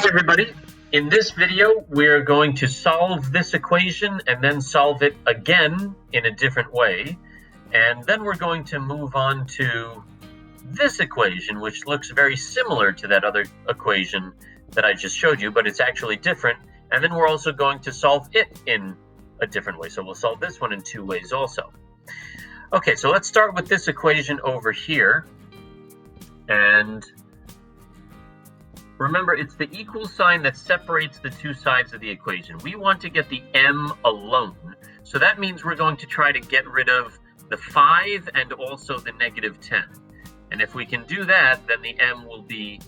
everybody. In this video, we're going to solve this equation and then solve it again in a different way. And then we're going to move on to this equation, which looks very similar to that other equation that I just showed you, but it's actually different. And then we're also going to solve it in a different way. So we'll solve this one in two ways also. Okay, so let's start with this equation over here. And remember, it's the equal sign that separates the two sides of the equation. We want to get the m alone. So that means we're going to try to get rid of the 5 and also the negative 10. And if we can do that, then the m will be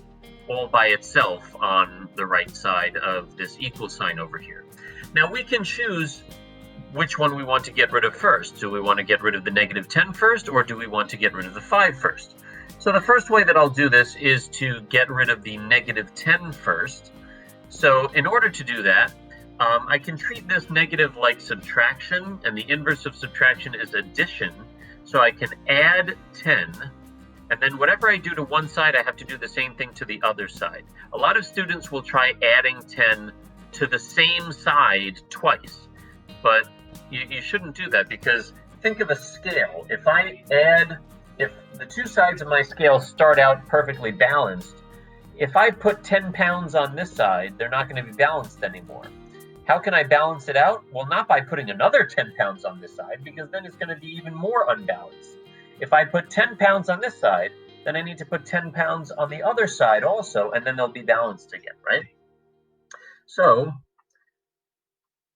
all by itself on the right side of this equal sign over here. Now we can choose which one we want to get rid of first. Do we want to get rid of the negative 10 first, or do we want to get rid of the 5 first? So the first way that I'll do this is to get rid of the negative 10 first. So in order to do that, I can treat this negative like subtraction, and the inverse of subtraction is addition. So I can add 10, and then whatever I do to one side, I have to do the same thing to the other side. A lot of students will try adding 10 to the same side twice, but you shouldn't do that, because think of a scale. If the two sides of my scale start out perfectly balanced, if I put 10 pounds on this side, they're not going to be balanced anymore. How can I balance it out? Well, not by putting another 10 pounds on this side, because then it's going to be even more unbalanced. If I put 10 pounds on this side, then I need to put 10 pounds on the other side also, and then they'll be balanced again, right? So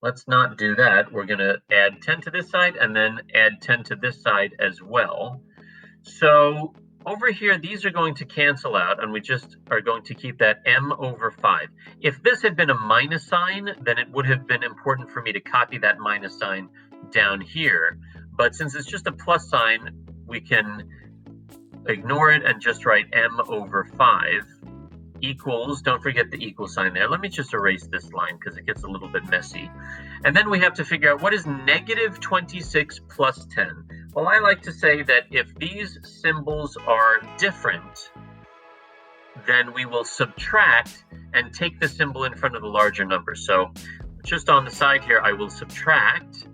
let's not do that. We're going to add 10 to this side and then add 10 to this side as well. So over here, these are going to cancel out, and we just are going to keep that m over 5. If this had been a minus sign, then it would have been important for me to copy that minus sign down here. But since it's just a plus sign, we can ignore it and just write m over 5 equals, don't forget the equal sign there. Let me just erase this line because it gets a little bit messy. And then we have to figure out what is negative 26 plus 10. Well, I like to say that if these symbols are different, then we will subtract and take the symbol in front of the larger number. So just on the side here, I will subtract.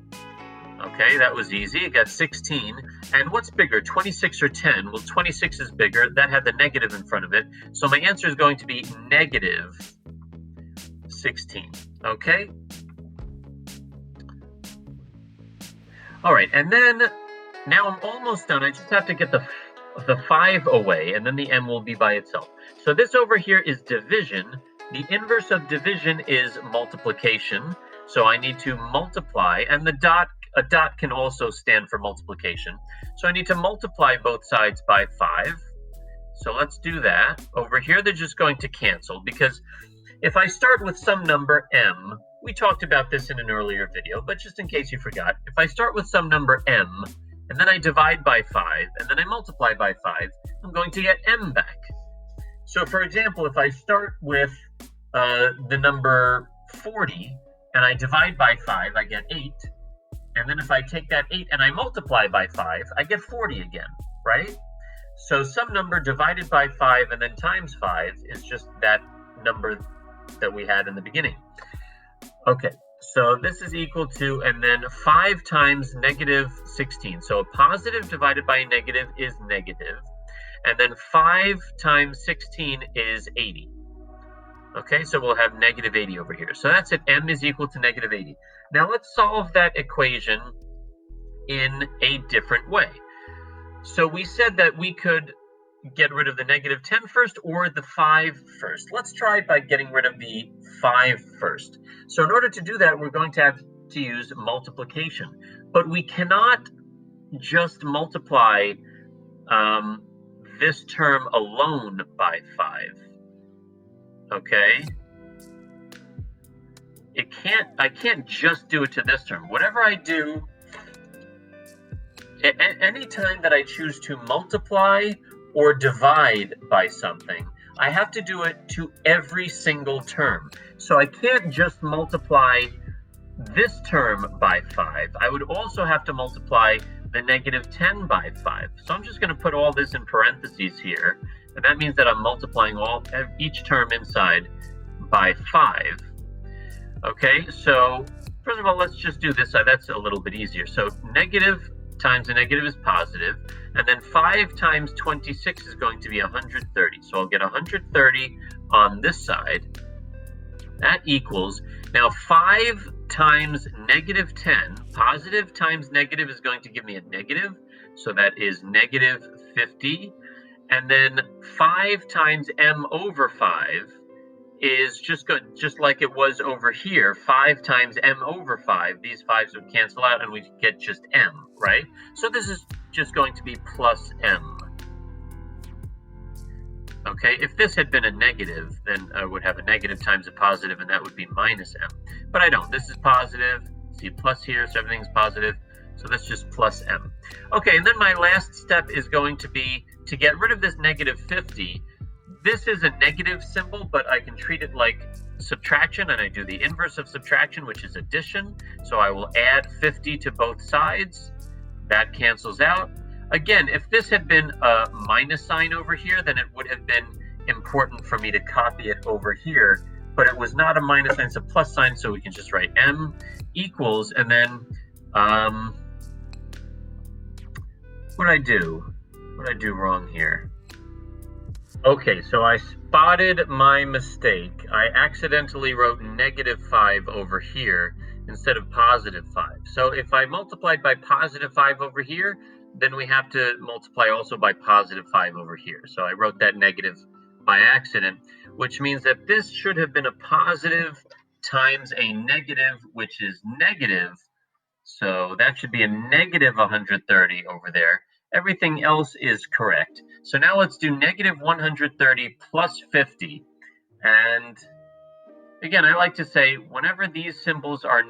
Okay, that was easy. It got 16. And what's bigger, 26 or 10? Well, 26 is bigger. That had the negative in front of it. So my answer is going to be negative 16. Okay? All right, and then now I'm almost done. I just have to get the 5 away, and then the m will be by itself. So this over here is division. The inverse of division is multiplication. So I need to multiply, and a dot can also stand for multiplication. So I need to multiply both sides by 5. So let's do that. Over here, they're just going to cancel, because if I start with some number m, we talked about this in an earlier video, but just in case you forgot, if I start with some number m, and then I divide by 5, and then I multiply by 5, I'm going to get m back. So for example, if I start with the number 40, and I divide by 5, I get 8. And then if I take that 8 and I multiply by 5, I get 40 again, right? So some number divided by 5 and then times 5 is just that number that we had in the beginning. Okay, so this is equal to, and then 5 times negative 16. So a positive divided by a negative is negative. And then 5 times 16 is 80. Okay, so we'll have negative 80 over here. So that's it, m is equal to negative 80. Now let's solve that equation in a different way. So we said that we could get rid of the negative 10 first or the 5 first. Let's try by getting rid of the 5 first. So in order to do that, we're going to have to use multiplication. But we cannot just multiply this term alone by 5. Okay, I can't just do it to this term. Whatever I do, any time that I choose to multiply or divide by something, I have to do it to every single term. So I can't just multiply this term by 5. I would also have to multiply the negative 10 by 5. So I'm just going to put all this in parentheses here. And that means that I'm multiplying each term inside by 5. Okay, so first of all, let's just do this side. That's a little bit easier. So negative times a negative is positive, and then 5 times 26 is going to be 130. So I'll get 130 on this side. That equals, now 5 times negative 10, positive times negative is going to give me a negative, so that is negative 50. And then 5 times m over 5 is just good, just like it was over here. 5 times m over 5, these 5s would cancel out and we get just m, right? So this is just going to be plus m. Okay, if this had been a negative, then I would have a negative times a positive, and that would be minus m. But I don't. This is positive. See plus here, so everything's positive. So that's just plus m. Okay, and then my last step is going to be to get rid of this negative 50. This is a negative symbol, but I can treat it like subtraction, and I do the inverse of subtraction, which is addition. So I will add 50 to both sides. That cancels out. Again, if this had been a minus sign over here, then it would have been important for me to copy it over here, but it was not a minus sign, it's a plus sign, so we can just write m equals, and then, what did I do? What did I do wrong here? Okay, so I spotted my mistake. I accidentally wrote negative 5 over here instead of positive 5. So if I multiplied by positive 5 over here, then we have to multiply also by positive 5 over here. So I wrote that negative by accident, which means that this should have been a positive times a negative, which is negative. So that should be a negative 130 over there. Everything else is correct. So now let's do negative 130 plus 50. And again, I like to say whenever these symbols are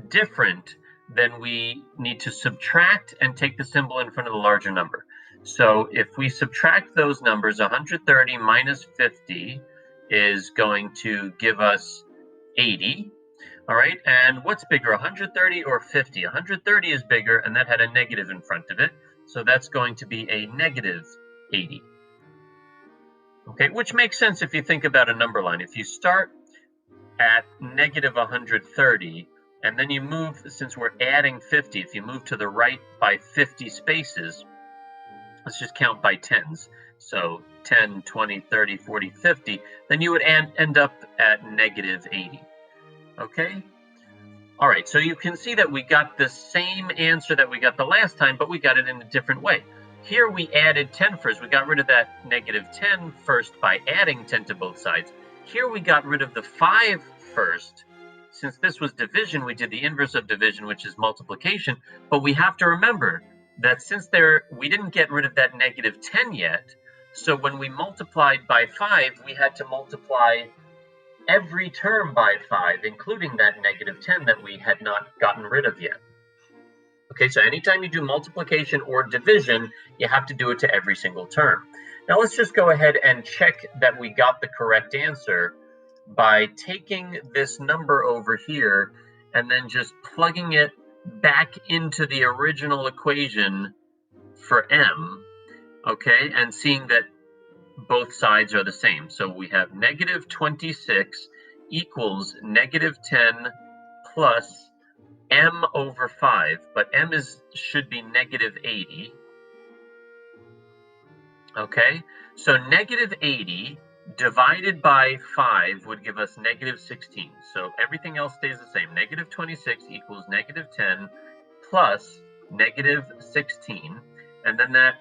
different, then we need to subtract and take the symbol in front of the larger number. So if we subtract those numbers, 130 minus 50 is going to give us 80. All right, and what's bigger, 130 or 50? 130 is bigger, and that had a negative in front of it. So that's going to be a negative 80. Okay, which makes sense if you think about a number line. If you start at negative 130, and then you move, since we're adding 50, if you move to the right by 50 spaces, let's just count by tens. So 10, 20, 30, 40, 50, then you would end up at negative 80. Okay? All right, so you can see that we got the same answer that we got the last time, but we got it in a different way. Here we added 10 first. We got rid of that negative 10 first by adding 10 to both sides. Here we got rid of the 5 first. Since this was division, we did the inverse of division, which is multiplication. But we have to remember that since we didn't get rid of that negative 10 yet, so when we multiplied by 5, we had to multiply every term by 5, including that negative 10 that we had not gotten rid of yet. Okay, so anytime you do multiplication or division, you have to do it to every single term. Now let's just go ahead and check that we got the correct answer by taking this number over here and then just plugging it back into the original equation for m, okay, and seeing that both sides are the same. So we have negative 26 equals negative 10 plus m over 5, but m should be negative 80. Okay, so negative 80 divided by 5 would give us negative 16. So everything else stays the same. Negative 26 equals negative 10 plus negative 16. And then that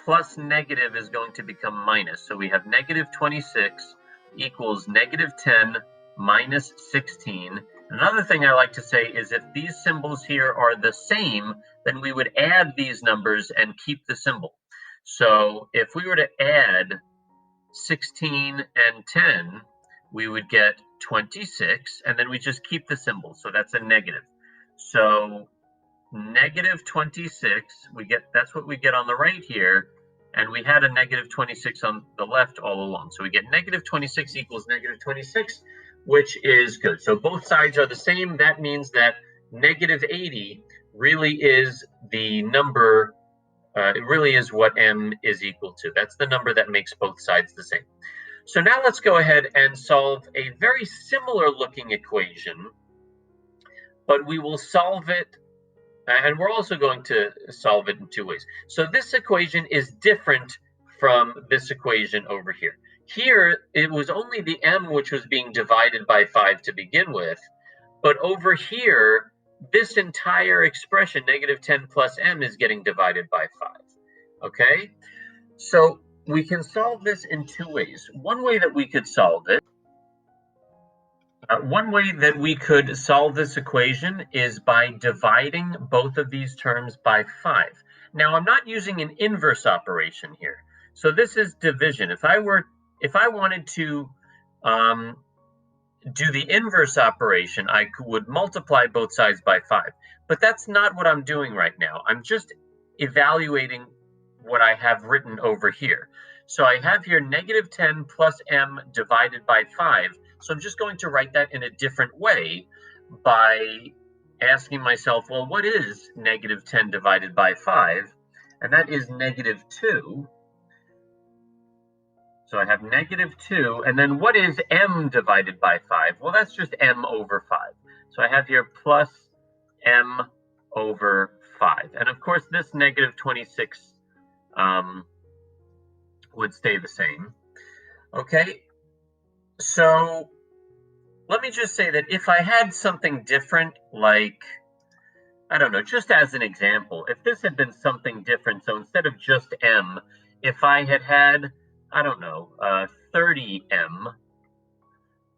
plus negative is going to become minus. So we have negative 26 equals negative 10 minus 16. Another thing I like to say is if these symbols here are the same, then we would add these numbers and keep the symbol. So if we were to add 16 and 10, we would get 26, and then we just keep the symbol. So that's a negative. So negative 26, that's what we get on the right here, and we had a negative 26 on the left all along. So we get negative 26 equals negative 26, which is good. So both sides are the same. That means that negative 80 really is the number, it really is what m is equal to. That's the number that makes both sides the same. So now let's go ahead and solve a very similar looking equation, but we will solve it, and we're also going to solve it in two ways. So this equation is different from this equation over here. Here, it was only the m which was being divided by 5 to begin with, but over here, this entire expression, negative 10 plus m, is getting divided by 5, okay? So we can solve this in two ways. One way that we could solve this equation is by dividing both of these terms by 5. Now, I'm not using an inverse operation here. So this is division. If I wanted to do the inverse operation, I would multiply both sides by 5. But that's not what I'm doing right now. I'm just evaluating what I have written over here. So I have here negative 10 plus m divided by 5. So I'm just going to write that in a different way by asking myself, well, what is negative 10 divided by 5? And that is negative 2. So I have negative 2. And then what is m divided by 5? Well, that's just m over 5. So I have here plus m over 5. And of course, this negative 26 would stay the same. Okay, so let me just say that if I had something different, like, I don't know, just as an example, if this had been something different, so instead of just m, if I had, I don't know, 30m,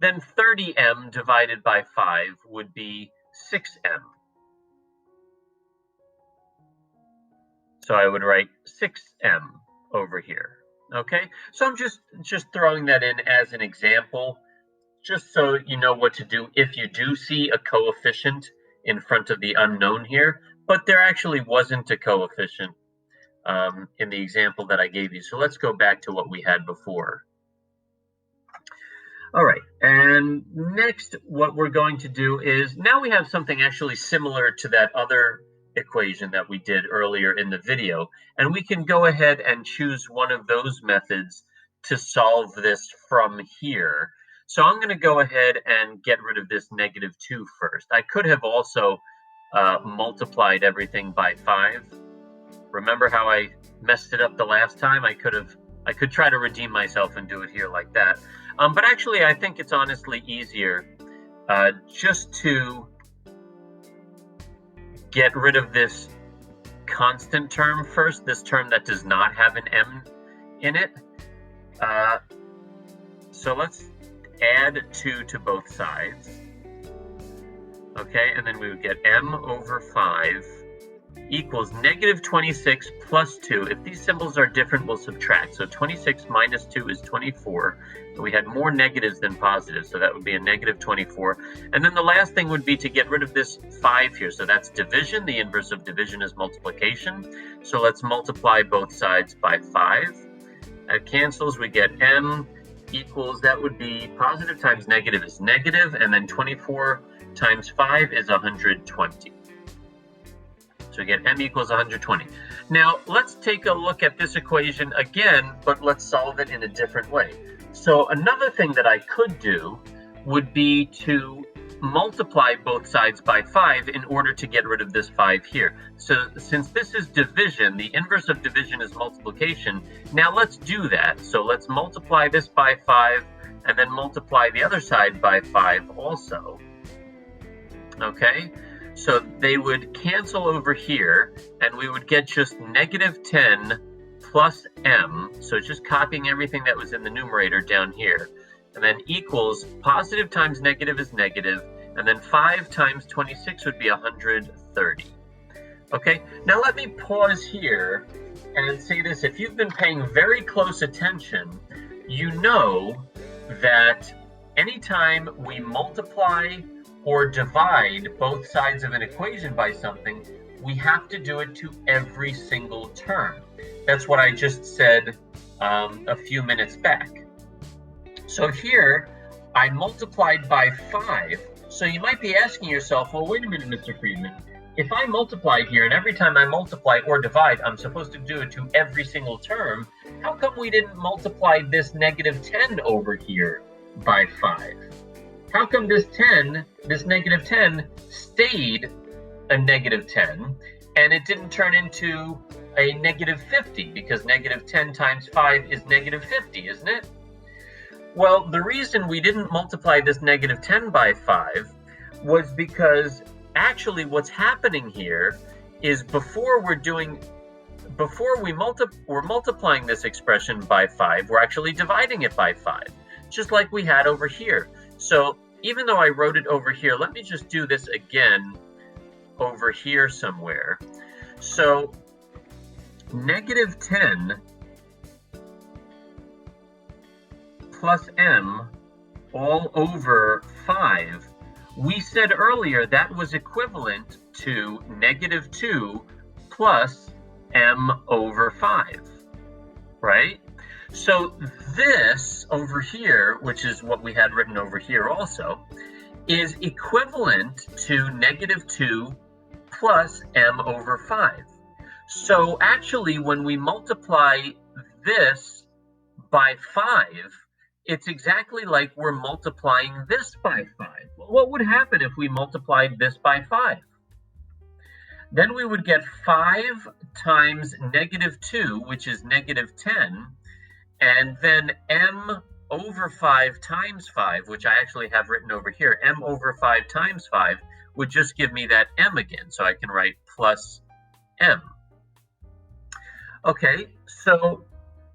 then 30m divided by 5 would be 6m. So I would write 6m over here. Okay, so I'm just throwing that in as an example, just so you know what to do if you do see a coefficient in front of the unknown here, but there actually wasn't a coefficient in the example that I gave you. So let's go back to what we had before. All right, and next what we're going to do is, now we have something actually similar to that other equation that we did earlier in the video, and we can go ahead and choose one of those methods to solve this from here. So I'm going to go ahead and get rid of this negative 2 first. I could have also multiplied everything by 5. Remember how I messed it up the last time? I could try to redeem myself and do it here like that. But actually, I think it's honestly easier just to get rid of this constant term first, this term that does not have an m in it. So let's add 2 to both sides. Okay, and then we would get m over 5 equals negative 26 plus 2. If these symbols are different, we'll subtract. So 26 minus 2 is 24. And we had more negatives than positives, so that would be a negative 24. And then the last thing would be to get rid of this 5 here. So that's division. The inverse of division is multiplication. So let's multiply both sides by 5. That cancels. We get m equals, that would be positive times negative is negative, and then 24 times 5 is 120. So again, m equals 120. Now, let's take a look at this equation again, but let's solve it in a different way. So another thing that I could do would be to multiply both sides by 5 in order to get rid of this 5 here. So since this is division, the inverse of division is multiplication. Now let's do that. So let's multiply this by 5 and then multiply the other side by 5 also. Okay? So they would cancel over here, and we would get just negative 10 plus m. So just copying everything that was in the numerator down here. And then equals, positive times negative is negative, and then 5 times 26 would be 130. Okay, now let me pause here and say this. If you've been paying very close attention, you know that anytime we multiply or divide both sides of an equation by something, we have to do it to every single term. That's what I just said a few minutes back. So here, I multiplied by 5. So you might be asking yourself, well, wait a minute, Mr. Friedman. If I multiply here, and every time I multiply or divide, I'm supposed to do it to every single term, how come we didn't multiply this negative 10 over here by 5? How come this negative 10, stayed a negative 10, and it didn't turn into a negative 50? Because negative 10 times 5 is negative 50, isn't it? Well, the reason we didn't multiply this negative 10 by 5 was because actually what's happening here is we're multiplying this expression by 5, we're actually dividing it by 5, just like we had over here. So even though I wrote it over here, let me just do this again over here somewhere. So negative 10 plus m all over 5, we said earlier that was equivalent to negative 2 plus m over 5, right? So this over here, which is what we had written over here also, is equivalent to negative 2 plus m over 5. So actually, when we multiply this by 5, it's exactly like we're multiplying this by 5. Well, what would happen if we multiplied this by 5? Then we would get 5 times negative 2, which is negative 10, and then m over 5 times 5, which I actually have written over here, m over 5 times 5 would just give me that m again, so I can write plus m. Okay, so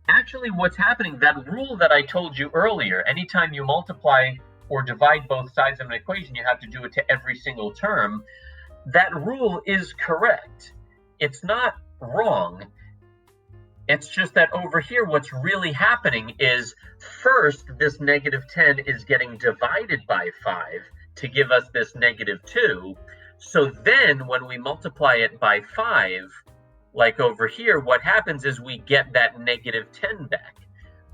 actually what's happening, that rule that I told you earlier, anytime you multiply or divide both sides of an equation, you have to do it to every single term, that rule is correct. It's not wrong. It's just that over here, what's really happening is first, this negative 10 is getting divided by 5 to give us this negative 2. So then when we multiply it by 5, like over here, what happens is we get that negative 10 back,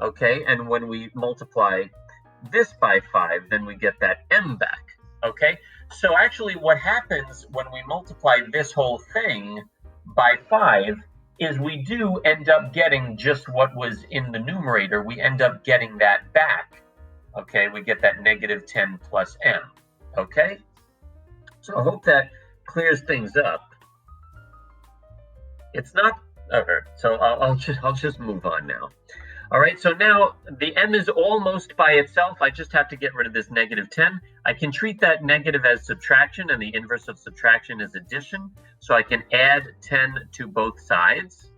okay? And when we multiply this by 5, then we get that m back, okay? So actually what happens when we multiply this whole thing by 5 is we do end up getting just what was in the numerator. We end up getting that back, okay? We get that negative 10 plus m, okay? So I hope that clears things up. It's not, okay, so I'll just move on now. All right, so now the m is almost by itself. I just have to get rid of this negative 10. I can treat that negative as subtraction, and the inverse of subtraction is addition. So I can add 10 to both sides.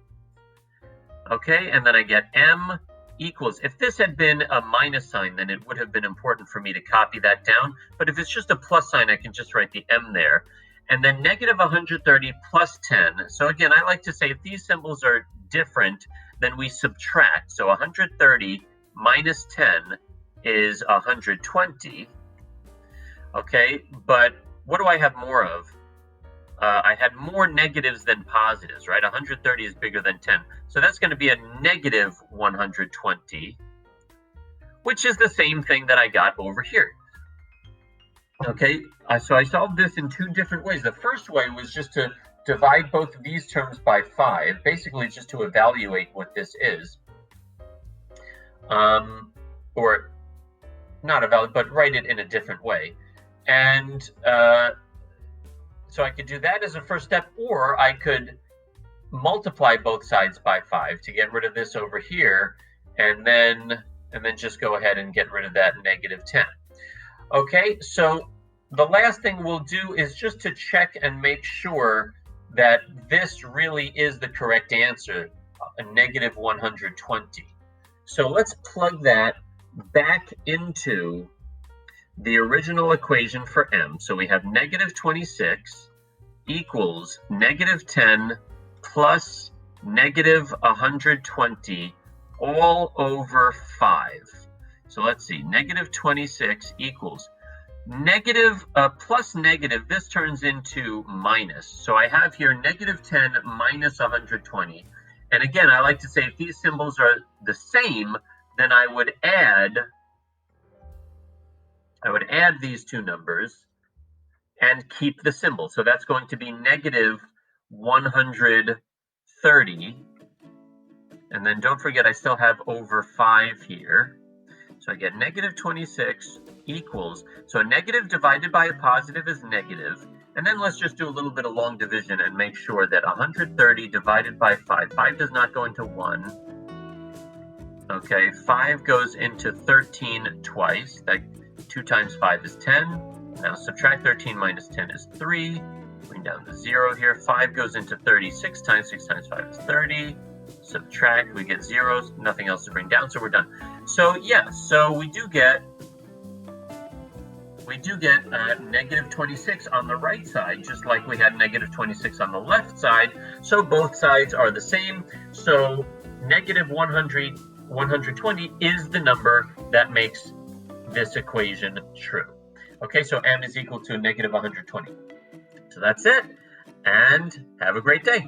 Okay, and then I get m equals, if this had been a minus sign, then it would have been important for me to copy that down. But if it's just a plus sign, I can just write the m there. And then negative 130 plus 10. So again, I like to say if these symbols are different, then we subtract. So 130 minus 10 is 120. Okay, but what do I have more of? I had more negatives than positives, right? 130 is bigger than 10. So that's going to be a negative 120, which is the same thing that I got over here. Okay, so I solved this in two different ways. The first way was just to divide both of these terms by 5, basically just to evaluate what this is. Or not evaluate, but write it in a different way. And so I could do that as a first step, or I could multiply both sides by 5 to get rid of this over here, and then just go ahead and get rid of that negative 10. Okay, so the last thing we'll do is just to check and make sure that this really is the correct answer, a negative 120. So let's plug that back into the original equation for m. So we have negative 26 equals negative 10 plus negative 120 all over 5. So let's see, negative 26 equals negative plus negative, this turns into minus. So I have here negative 10 minus 120. And again, I like to say if these symbols are the same, then I would add these two numbers and keep the symbol. So that's going to be negative 130 And then don't forget, I still have over 5 here. So I get negative 26 equals, so a negative divided by a positive is negative. And then let's just do a little bit of long division and make sure that 130 divided by 5 does not go into 1. Okay, 5 goes into 13 twice. That 2 times 5 is 10. Now subtract 13 minus 10 is 3. Bring down the 0 here. 5 goes into 36 times 6 times 5 is 30. Subtract, we get zeros, nothing else to bring down, so we're done. So yeah, so we do get negative 26 on the right side, just like we had negative 26 on the left side. So both sides are the same. So negative 120 is the number that makes this equation true. Okay, so m is equal to negative 120. So that's it, and have a great day.